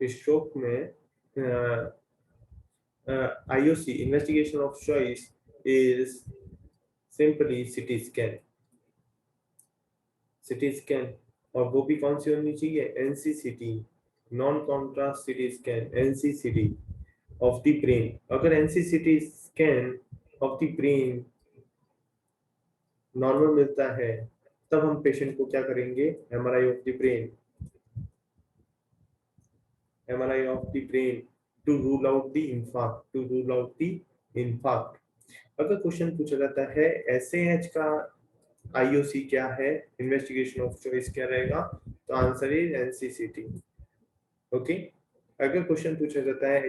Stroke में IOC investigation of choice is simply CT scan. CT scan, और वो भी कौन सी होनी चाहिए? NCCT, non contrast CT scan, NCCT of the brain. अगर NCCT scan of the brain normal मिलता है तब हम पेशेंट को क्या करेंगे? MRI of the brain, MRI of the brain to rule out the infarct, to rule out the infarct. अगर question पूछा जाता है एसएएच का आईओसी क्या है, इन्वेस्टिगेशन ऑफ चॉइस क्या रहेगा, तो आंसर इज एनसीसीटी। ओके। अगर क्वेश्चन पूछा जाता है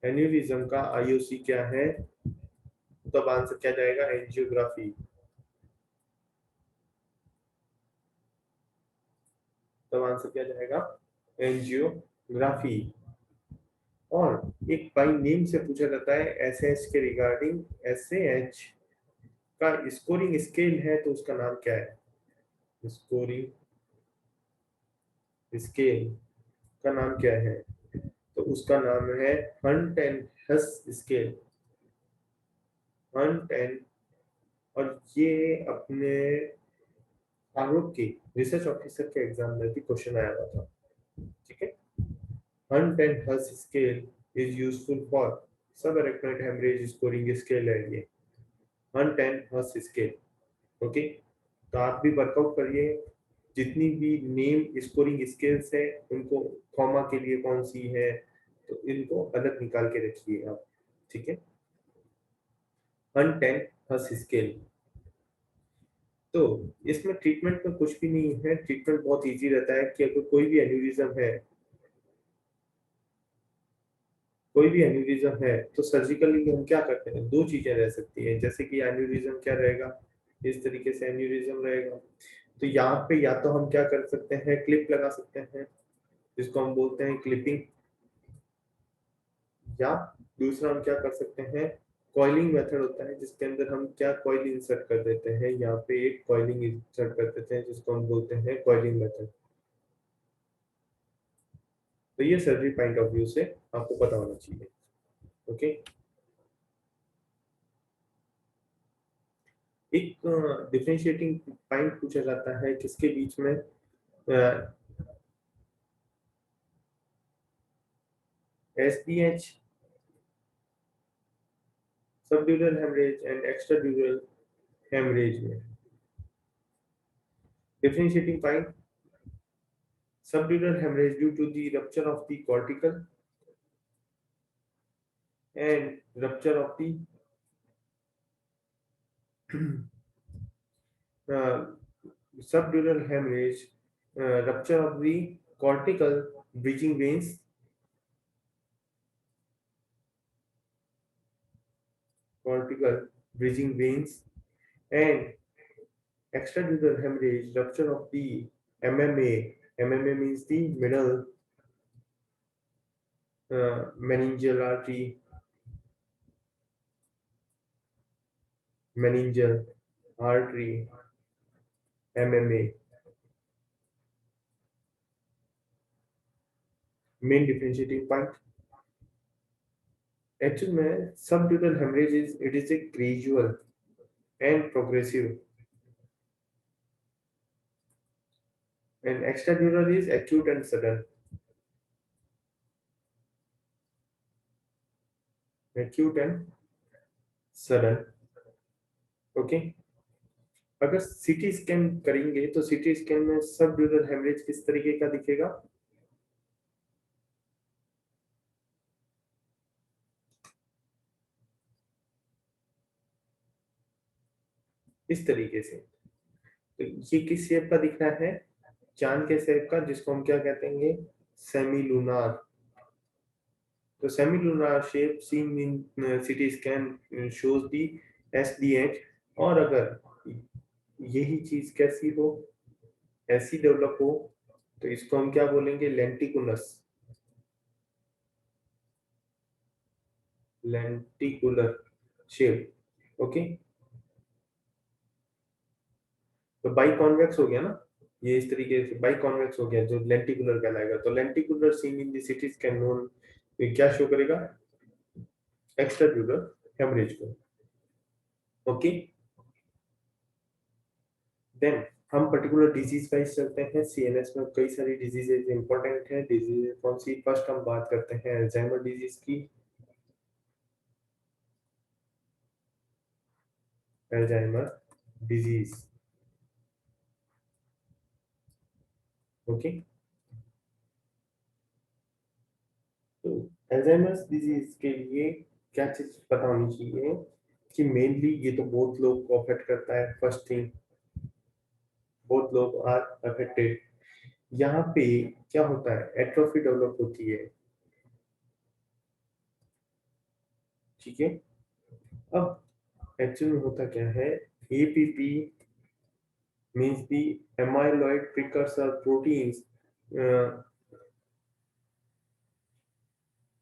एन्यूरिज्म का आईओसी क्या है, तब आंसर क्या जाएगा? एंजियोग्राफी। तब आंसर क्या जाएगा? एंजियोग्राफी। और एक बाई नेम से पूछा जाता है एसएएच के रिगार्डिंग, एसएएच का स्कोरिंग स्केल है तो उसका नाम क्या है? स्कोरिंग स्केल का नाम क्या है? तो उसका नाम है Hunt and Hess scale. Hunt and, और ये अपने आरोप की रिसर्च ऑफिसर के एग्जाम में भी क्वेश्चन आया हुआ था। ठीक है। Hunt and Hess scale is useful for subarachnoid haemorrhage scoring scale है ये, Hunt and Hess scale. Okay. तो आप भी वर्कआउट करिए, जितनी भी नेम स्कोरिंग स्केल्स है उनको कॉमा के लिए कौन सी है तो इनको अलग निकाल के रखिए आप। ठीक है। Hunt and Hess scale. तो इसमें ट्रीटमेंट में कुछ भी नहीं है, ट्रीटमेंट बहुत इजी रहता है कि अगर कोई भी एन्यूरिज्म है तो सर्जिकली हम क्या करते हैं? दो चीजें रह सकती हैं, जैसे कि एन्यूरिज्म क्या रहेगा, इस तरीके से एन्यूरिज्म रहेगा। तो यहाँ पे या तो हम क्या कर सकते हैं? क्लिप लगा सकते हैं, जिसको हम बोलते हैं क्लिपिंग, या दूसरा हम क्या कर सकते हैं? कॉइलिंग मेथड होता है जिसके अंदर हम क्या कॉइल इंसर्ट कर देते हैं, यहाँ पे एक कॉइलिंग इंसर्ट कर देते हैं जिसको हम बोलते हैं कॉइलिंग मेथड। तो ये सर्जरी पॉइंट ऑफ व्यू से आपको पता होना चाहिए। ओके। एक डिफरेंशिएटिंग पॉइंट पूछा जाता है किसके बीच में? SDH, subdural haemorrhage and extradural haemorrhage में। Differentiating point, subdural hemorrhage due to the rupture of the cortical and rupture of the uh, subdural hemorrhage, rupture of the cortical bridging veins, cortical bridging veins, and extradural hemorrhage, rupture of the MMA. MMA means the middle meningeal artery, meningeal artery, MMA. Main differentiating point. Actually में subdural hemorrhage is it is a gradual and progressive, and extradural is acute and sudden. Acute and sudden. Okay. अगर CT scan करेंगे तो CT scan में subdural haemorrhage किस तरीके का दिखेगा? इस तरीके से। तो ये किस शेप का दिख रहा है? चांद के शेप का, जिसको हम क्या कहते हैं? Semi lunar. तो semi lunar shape seen in CT scan shows the SDH. और अगर यही चीज कैसी हो, ऐसी डेवलप हो, तो इसको हम क्या बोलेंगे? लेंटिकुलस, लेंटिकुलर। शेप। ओके, तो बाई कॉन्वेक्स हो गया ना, ये इस तरीके से बाई कॉन्वेक्स हो गया जो लेंटिकुलर कहलाएगा। तो lenticular seen in the CT scan known, क्या शो करेगा, एक्स्ट्राड्यूलर हेमरेज को। ओके, देन हम पर्टिकुलर डिजीज वाइज चलते हैं। सीएनएस में कई सारी डिजीजेज इंपॉर्टेंट है। डिजीज कौन सी, फर्स्ट हम बात करते हैं अल्जाइमर डिजीज की। Alzheimer disease, okay. तो अल्जाइमर्स डिजीज के लिए क्या चीज पता होनी चाहिए कि मेनली ये तो बहुत लोग को अफेक्ट करता है। फर्स्ट थिंग, बहुत लोग आर अफेक्टेड। यहाँ पे क्या होता है, एट्रोफी डेवलप होती है, ठीक है। अब एक्चुअल में होता क्या है, APP means the amyloid precursor proteins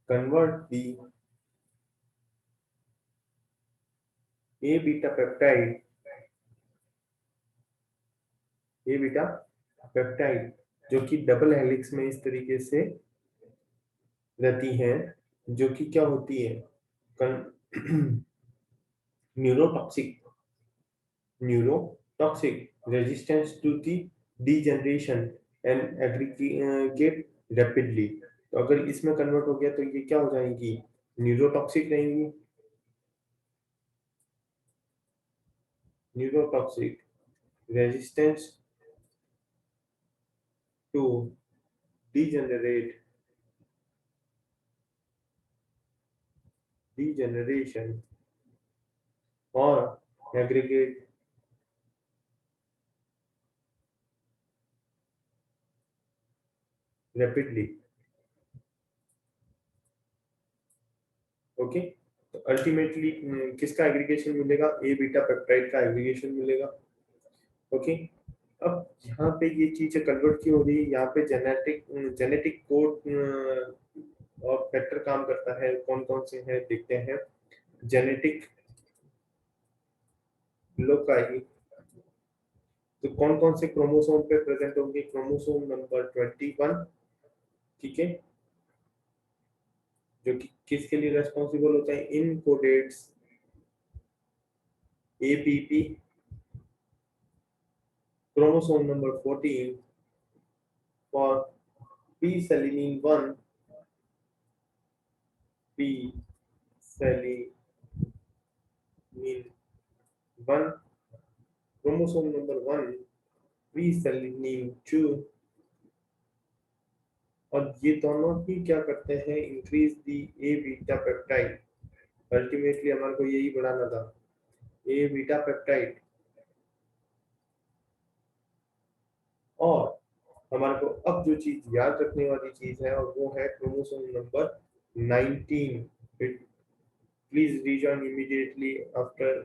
convert the A beta peptide, A beta peptide जो कि डबल हेलिक्स में इस तरीके से रहती हैं, जो कि क्या होती है, neurotoxic, neurotoxic resistance to the degeneration and aggregate rapidly. तो अगर इसमें कन्वर्ट हो गया तो ये क्या हो जाएंगी, न्यूरोटॉक्सिक रहेंगी। Neurotoxic resistance to degenerate degeneration or aggregate rapidly। Okay, तो अल्टीमेटली किसका एग्रीगेशन मिलेगा, ए बीटा पेप्टाइड का एग्रीगेशन मिलेगा। ओके, अब यहाँ पे ये चीजें कन्वर्ट क्यों हो रही है, यहाँ पे जेनेटिक जेनेटिक कोड और फैक्टर काम करता है। कौन कौन से हैं देखते हैं। जेनेटिक लोकाई, तो कौन कौन से क्रोमोसोम पे प्रेजेंट होंगे, क्रोमोसोम नंबर 21, ठीक है, जो कि किसके लिए रेस्पॉन्सिबल होता है, encodes APP. Chromosome number 14 for presenilin 1, presenilin 1, chromosome number 1 presenilin 2। और ये दोनों ही क्या करते हैं, increase the A beta peptide. Ultimately हमारे को यही बढ़ाना था, ए बीटा पेप्टाइड। और हमारे को अब जो चीज याद रखने वाली चीज है, और वो है chromosome number 19। Please rejoin immediately after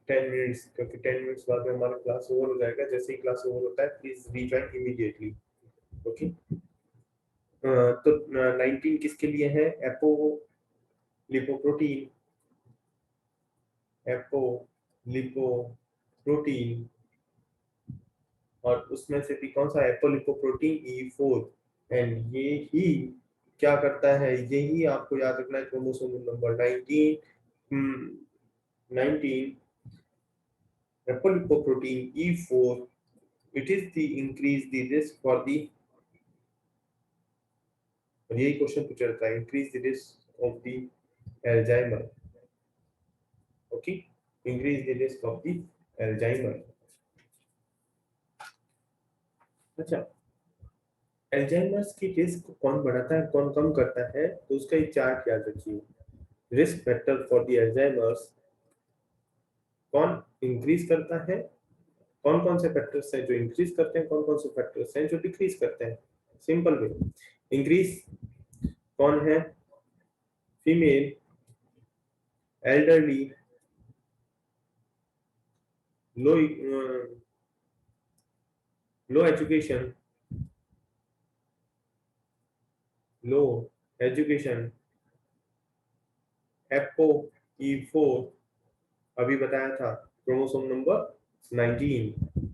10 minutes, क्योंकि 10 मिनट्स बाद में हमारा क्लास ओवर हो जाएगा। जैसे ही क्लास ओवर होता है प्लीज रीजॉइन इमीडिएटली। ओके, तो 19 किसके लिए है, एपो लिपोप्रोटीन, एपो लिपोप्रोटीन। और उसमें से भी कौन सा, एपोलिपोप्रोटीन E4। एंड ये ही क्या करता है, यही आपको याद रखना है, chromosome number 19, 19 apolipoprotein E4, it is the increase the risk for the, और यही क्वेश्चन पूछा जाता है, increase the risk of the Alzheimer. Okay, increase the risk of the Alzheimer. अच्छा, एल्जाइमर्स की रिस्क कौन बढ़ाता है कौन कम करता है, तो उसका एक चार्ट याद रखिए। Risk factor for the Alzheimer's, कौन इंक्रीज करता है, कौन कौन से फैक्टर्स हैं जो इंक्रीज करते हैं, कौन कौन से फैक्टर्स हैं जो डिक्रीज करते हैं। सिंपल वे, इंक्रीज कौन है, female, elderly, low low education, low education, apo E4, अभी बताया था chromosome number 19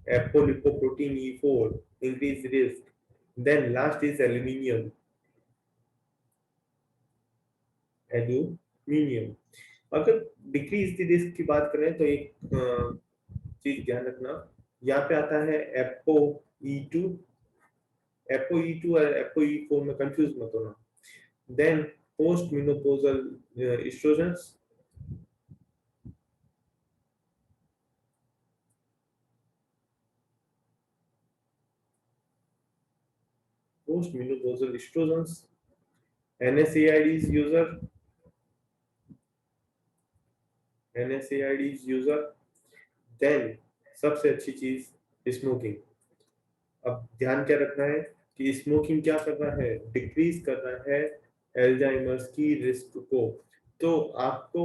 apolipoprotein E4 increase risk, then last is aluminium, aluminium. अगर डिक्रीज द रिस्क की बात करें तो एक चीज ध्यान रखना, यहाँ पे आता है एपो E2, एपो E2 और एपो E4 में कंफ्यूज मत होना। Then post menopausal estrogens, post menopausal estrogens, NSAIDs user, NSAIDs user, then सबसे अच्छी चीज स्मोकिंग। अब ध्यान क्या रखना है कि स्मोकिंग क्या कर रहा है, डिक्रीज कर रहा है एल्जाइमर्स की रिस्क को। तो आपको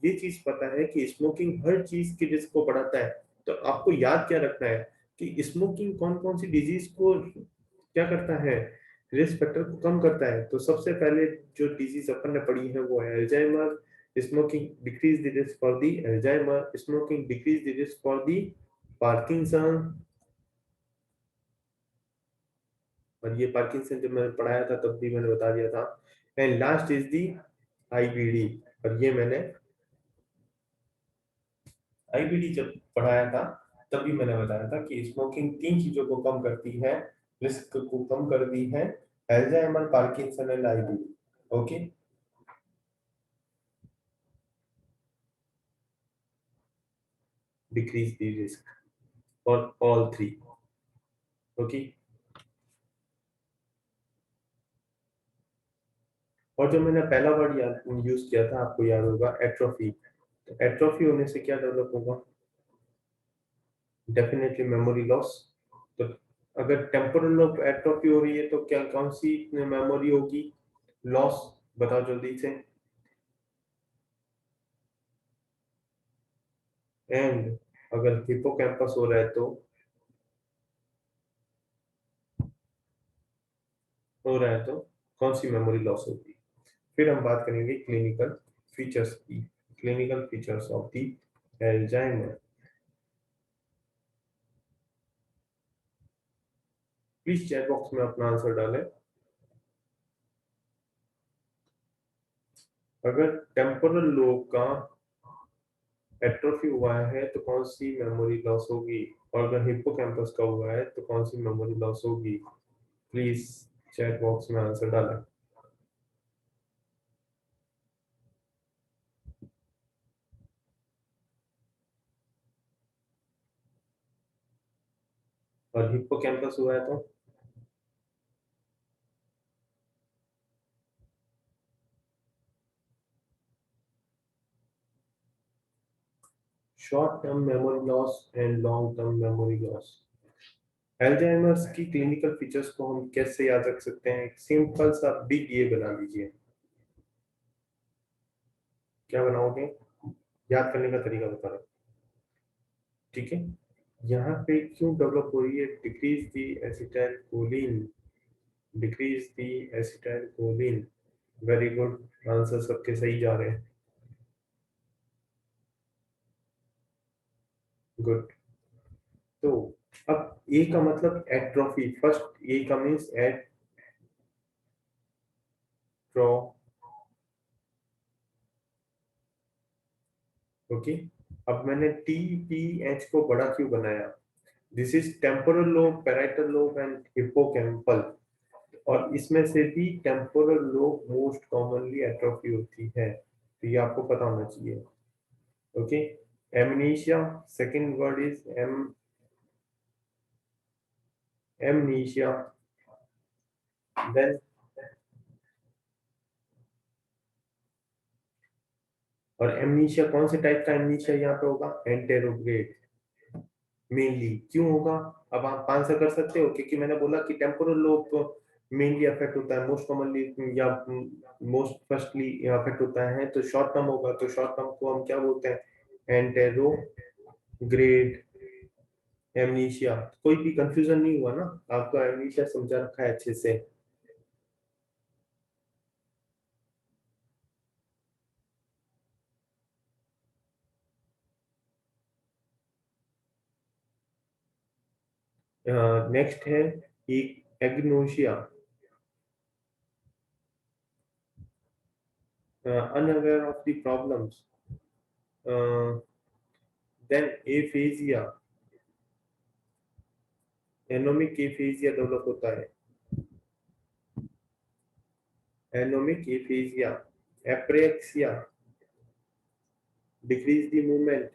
ये चीज पता है कि स्मोकिंग हर चीज की रिस्क को बढ़ाता है, तो आपको याद क्या रखना है कि स्मोकिंग कौन कौन सी डिजीज को क्या करता है, रिस्क फैक्टर को कम करता है। तो सबसे पहले जो डिजीज अपन ने पढ़ी है वो है Alzheimer, smoking decrease the risk for the Alzheimer, smoking decrease the risk for the Parkinson. और ये पार्किंसन जब मैंने पढ़ाया था तब भी मैंने बता दिया था। And last is the IBD. और ये मैंने आईबीडी जब पढ़ाया था तब भी मैंने बताया था कि स्मोकिंग तीन चीजों को कम करती है, रिस्क को कम कर दी है, Alzheimer, Parkinson and IBD. Okay, decrease the risk for all three. Okay, और जो मैंने पहला वर्ड यूज किया था आपको याद होगा, एट्रोफी। तो एट्रोफी होने से क्या डेवलप होगा, डेफिनेटली मेमोरी लॉस। तो अगर टेम्पोरल लोब एट्रोफी हो रही है तो क्या कौन सी मेमोरी होगी लॉस, बताओ जल्दी से। एंड अगर हिपोकैम्पस हो रहा है तो कौन सी मेमोरी लॉस होगी। फिर हम बात करेंगे क्लिनिकल फीचर्स की, clinical features of the Alzheimer. Please chat box में अपना आंसर डालें। अगर टेम्पोरल लोब का एट्रोफी हुआ है तो कौन सी मेमोरी लॉस होगी, और अगर हिप्पोकैम्पस का हुआ है तो कौन सी मेमोरी लॉस होगी। प्लीज चैट बॉक्स में आंसर डालें। और हिप्पोकैम्पस हुआ है तो short term memory loss and long term memory loss. Alzheimer's की क्लिनिकल फीचर्स को हम कैसे याद रख सकते हैं, एक सिंपल सा बिग ये बना लीजिए। क्या बनाओगे, याद करने का तरीका बता रहा हूं, ठीक है। यहाँ पे क्यों डेवलप हो रही है, डिक्रीज दी एसिटाइल कोलिन, डिक्रीज दी acetyl choline. Very good, answer सबके सही जा रहे हैं, गुड। तो अब ए का मतलब एट्रोफी, फर्स्ट ए का मीन्स एट्रो, ओके। अब मैंने टी पी एच को बड़ा क्यों बनाया, this is temporal lobe, parietal lobe and hippocampal. और इसमें से भी temporal lobe most commonly atrophy होती है, तो ये आपको पता होना चाहिए। Okay, amnesia, second word is amnesia. Then और एमनीशिया कौन से टाइप का एमनीशिया यहाँ पे होगा, एंटेरोग्रेड मेनली, क्यों होगा। अब आप आंसर कर सकते हो क्योंकि मैंने बोला कि टेम्पोरल लोब मेनली अफेक्ट होता है मोस्ट कॉमनली, या मोस्ट फर्स्टली अफेक्ट होता है, तो शॉर्ट टर्म होगा, तो शॉर्ट टर्म को हम क्या बोलते हैं, एंटेरोग्रेड एमनीशिया। कोई भी कंफ्यूजन नहीं हुआ ना, आपको एमनीशिया समझा रखा है अच्छे से। नेक्स्ट है एग्नोशिया, unaware of the problems, then aphasia, anomic aphasia develop होता है, anomic aphasia, apraxia, decrease the movement,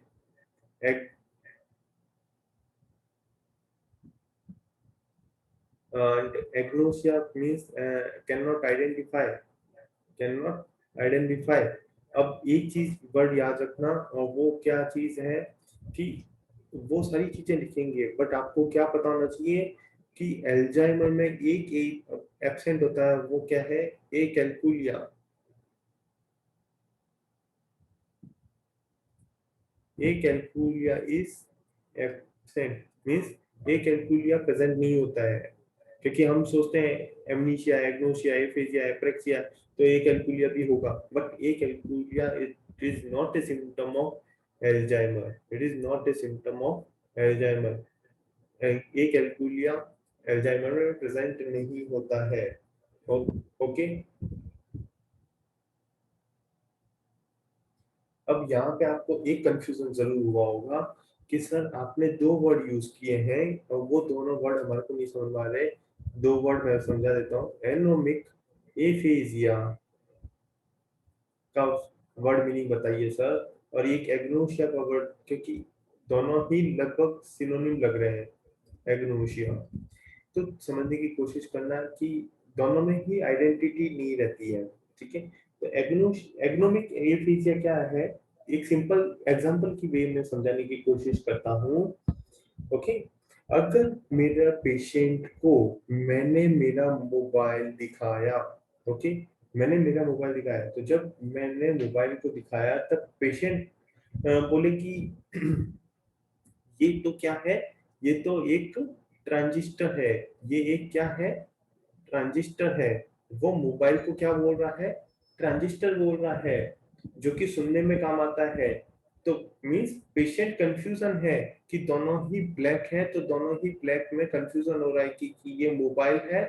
and agnosia means cannot identify. अब एक चीज वर्ड याद रखना, और वो क्या चीज है कि वो सारी चीजें लिखेंगे बट आपको क्या पता होना चाहिए कि एल्जाइमर में एक एब्सेंट होता है, वो क्या है, acalculia, acalculia is absent means acalculia present नहीं होता है, क्योंकि हम सोचते हैं एमनीशिया, एग्नोशिया, एफेजिया, एप्रेक्सिया तो ए कैलकुलिया भी होगा, but A कैलकुलिया it is not a symptom of Alzheimer, it is not a symptom of Alzheimer, A कैलकुलिया Alzheimer में प्रेजेंट नहीं होता है। ओके, अब यहाँ पे आपको एक कंफ्यूजन जरूर हुआ होगा कि सर आपने दो वर्ड यूज किए हैं और वो दोनों वर्ड हमारे को नहीं समझ में आ रहे, दो वर्ड मैं समझा देता हूँ, एनोमिक एफेजिया का वर्ड मीनिंग बताइए सर, और एक एग्नोशिया का वर्ड, क्योंकि दोनों ही लगभग सिनोनिम लग रहे हैं, एग्नोशिया, तो समझने की कोशिश करना कि दोनों में ही आइडेंटिटी नहीं रहती है, ठीक है। तो एग्नोमिक एफेजिया क्या है, एक सिंपल एग्जांपल की वे में समझाने की कोशिश करता हूँ। ओके, अगर मेरा पेशेंट को मैंने मेरा मोबाइल दिखाया, ओके, मैंने मेरा मोबाइल दिखाया, तो जब मैंने मोबाइल को दिखाया तब पेशेंट बोले कि ये तो क्या है, ये तो एक ट्रांजिस्टर है, ये एक क्या है, ट्रांजिस्टर है, वो मोबाइल को क्या बोल रहा है, ट्रांजिस्टर बोल रहा है, जो कि सुनने में काम आता है। तो मींस पेशेंट कंफ्यूजन है कि दोनों ही ब्लैक है, तो दोनों ही ब्लैक में कंफ्यूजन हो रहा है कि ये मोबाइल है,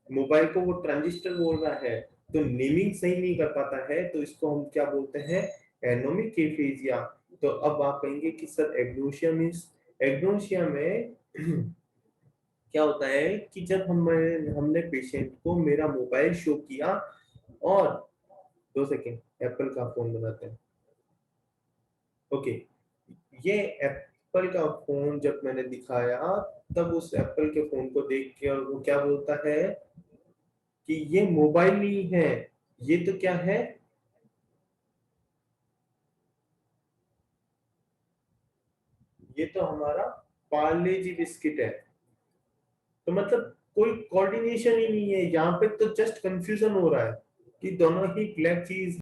मोबाइल को वो ट्रांजिस्टर बोल रहा है, तो नेमिंग सही नहीं कर पाता है, तो इसको हम क्या बोलते हैं, एनोमिक एफेजिया। तो अब आप कहेंगे कि सर एग्नोशिया मींस, एग्नोशिया में क्या होता है कि जब हमने पेशेंट को मेरा मोबाइल शो किया, और 2 सेकेंड, एप्पल का फोन बनाते हैं, ओके, ये एप्पल का फोन जब मैंने दिखाया, तब उस एप्पल के फोन को देख के और वो क्या बोलता है कि ये मोबाइल नहीं है, ये तो क्या है, ये तो हमारा पार्ले जी बिस्किट है। तो मतलब कोई कोऑर्डिनेशन ही नहीं है यहाँ पे, तो जस्ट कंफ्यूजन हो रहा है कि दोनों ही ब्लैक चीज